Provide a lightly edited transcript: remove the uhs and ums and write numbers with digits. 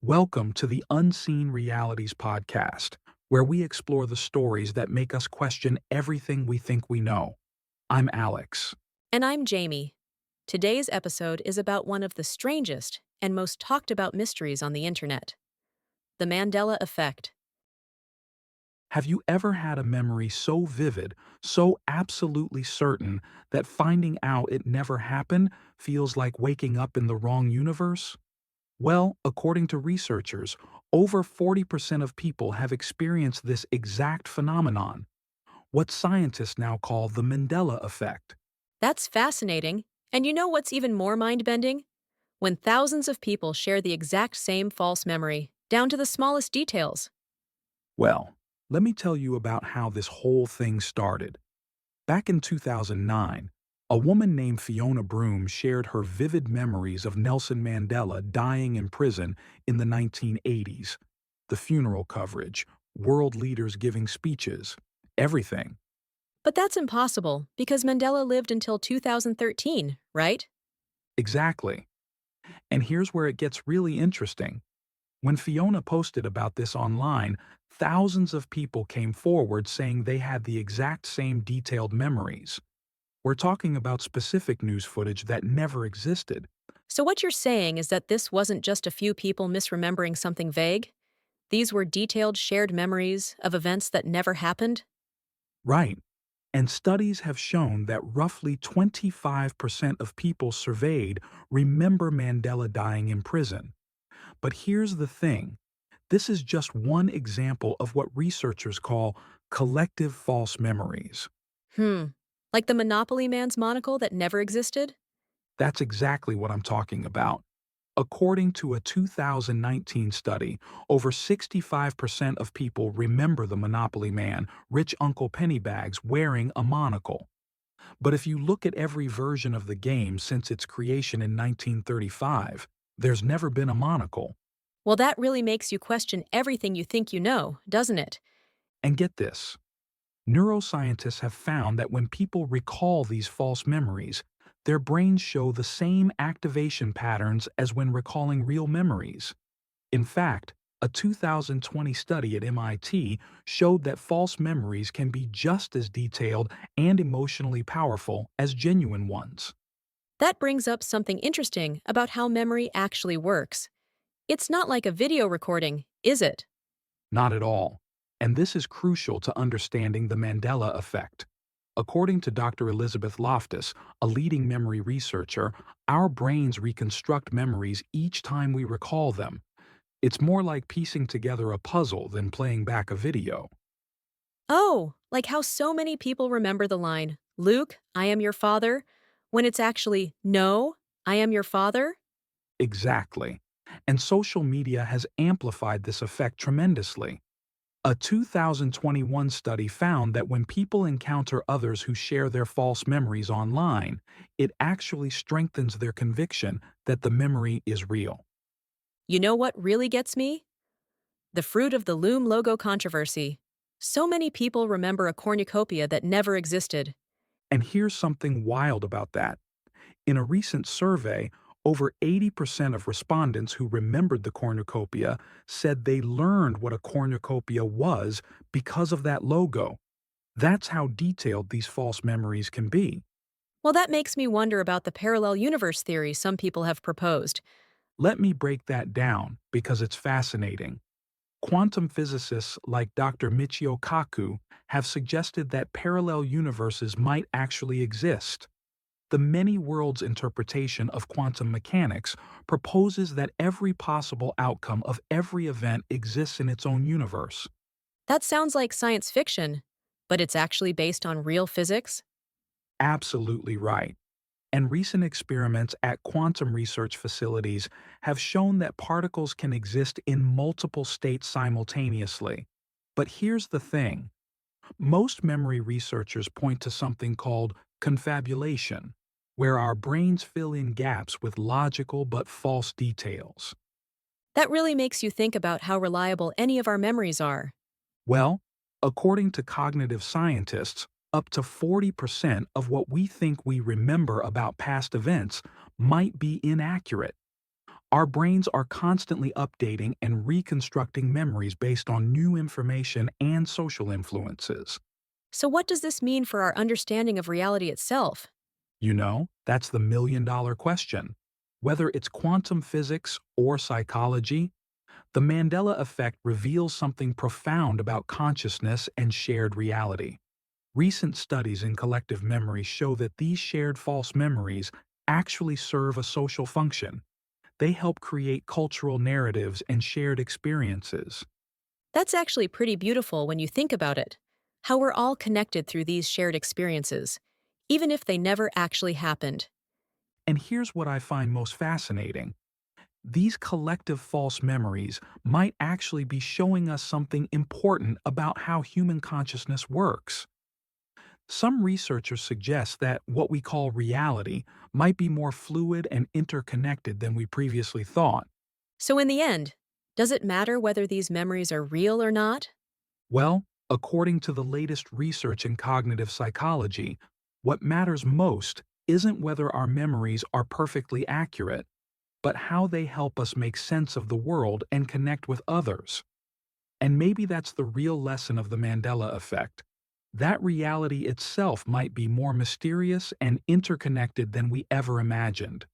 Welcome to the Unseen Realities podcast, where we explore the stories that make us question everything we think we know. I'm Alex. And I'm Jamie. Today's episode is about one of the strangest and most talked about mysteries on the internet, the Mandela Effect. Have you ever had a memory so vivid, so absolutely certain, that finding out it never happened feels like waking up in the wrong universe? Well, according to researchers, over 40% of people have experienced this exact phenomenon, what scientists now call the Mandela Effect. That's fascinating. And you know what's even more mind-bending? When thousands of people share the exact same false memory, down to the smallest details. Well, let me tell you about how this whole thing started. Back in 2009, a woman named Fiona Broome shared her vivid memories of Nelson Mandela dying in prison in the 1980s. The funeral coverage, world leaders giving speeches, everything. But that's impossible because Mandela lived until 2013, right? Exactly. And here's where it gets really interesting. When Fiona posted about this online, thousands of people came forward saying they had the exact same detailed memories. We're talking about specific news footage that never existed. So what you're saying is that this wasn't just a few people misremembering something vague? These were detailed shared memories of events that never happened? Right. And studies have shown that roughly 25% of people surveyed remember Mandela dying in prison. But here's the thing. This is just one example of what researchers call collective false memories. Hmm. Like the Monopoly Man's monocle that never existed? That's exactly what I'm talking about. According to a 2019 study, over 65% of people remember the Monopoly Man, rich Uncle Pennybags, wearing a monocle. But if you look at every version of the game since its creation in 1935, there's never been a monocle. Well, that really makes you question everything you think you know, doesn't it? And get this, neuroscientists have found that when people recall these false memories, their brains show the same activation patterns as when recalling real memories. In fact, a 2020 study at MIT showed that false memories can be just as detailed and emotionally powerful as genuine ones. That brings up something interesting about how memory actually works. It's not like a video recording, is it? Not at all. And this is crucial to understanding the Mandela effect. According to Dr. Elizabeth Loftus, a leading memory researcher, our brains reconstruct memories each time we recall them. It's more like piecing together a puzzle than playing back a video. Oh, like how so many people remember the line, Luke, I am your father, when it's actually, no, I am your father? Exactly. And social media has amplified this effect tremendously. A 2021 study found that when people encounter others who share their false memories online, it actually strengthens their conviction that the memory is real. You know what really gets me? The fruit of the Loom logo controversy. So many people remember a cornucopia that never existed. And here's something wild about that. In a recent survey, over 80% of respondents who remembered the cornucopia said they learned what a cornucopia was because of that logo. That's how detailed these false memories can be. Well, that makes me wonder about the parallel universe theory some people have proposed. Let me break that down because it's fascinating. Quantum physicists like Dr. Michio Kaku have suggested that parallel universes might actually exist. The many worlds interpretation of quantum mechanics proposes that every possible outcome of every event exists in its own universe. That sounds like science fiction, but it's actually based on real physics? Absolutely right. And recent experiments at quantum research facilities have shown that particles can exist in multiple states simultaneously. But here's the thing. Most memory researchers point to something called confabulation, where our brains fill in gaps with logical but false details. That really makes you think about how reliable any of our memories are. Well, according to cognitive scientists, up to 40% of what we think we remember about past events might be inaccurate. Our brains are constantly updating and reconstructing memories based on new information and social influences. So, what does this mean for our understanding of reality itself? That's the million-dollar question. Whether it's quantum physics or psychology, the Mandela Effect reveals something profound about consciousness and shared reality. Recent studies in collective memory show that these shared false memories actually serve a social function. They help create cultural narratives and shared experiences. That's actually pretty beautiful when you think about it. How we're all connected through these shared experiences, even if they never actually happened. And here's what I find most fascinating. These collective false memories might actually be showing us something important about how human consciousness works. Some researchers suggest that what we call reality might be more fluid and interconnected than we previously thought. So, in the end, does it matter whether these memories are real or not? Well, according to the latest research in cognitive psychology, what matters most isn't whether our memories are perfectly accurate, but how they help us make sense of the world and connect with others. And maybe that's the real lesson of the Mandela Effect. That reality itself might be more mysterious and interconnected than we ever imagined.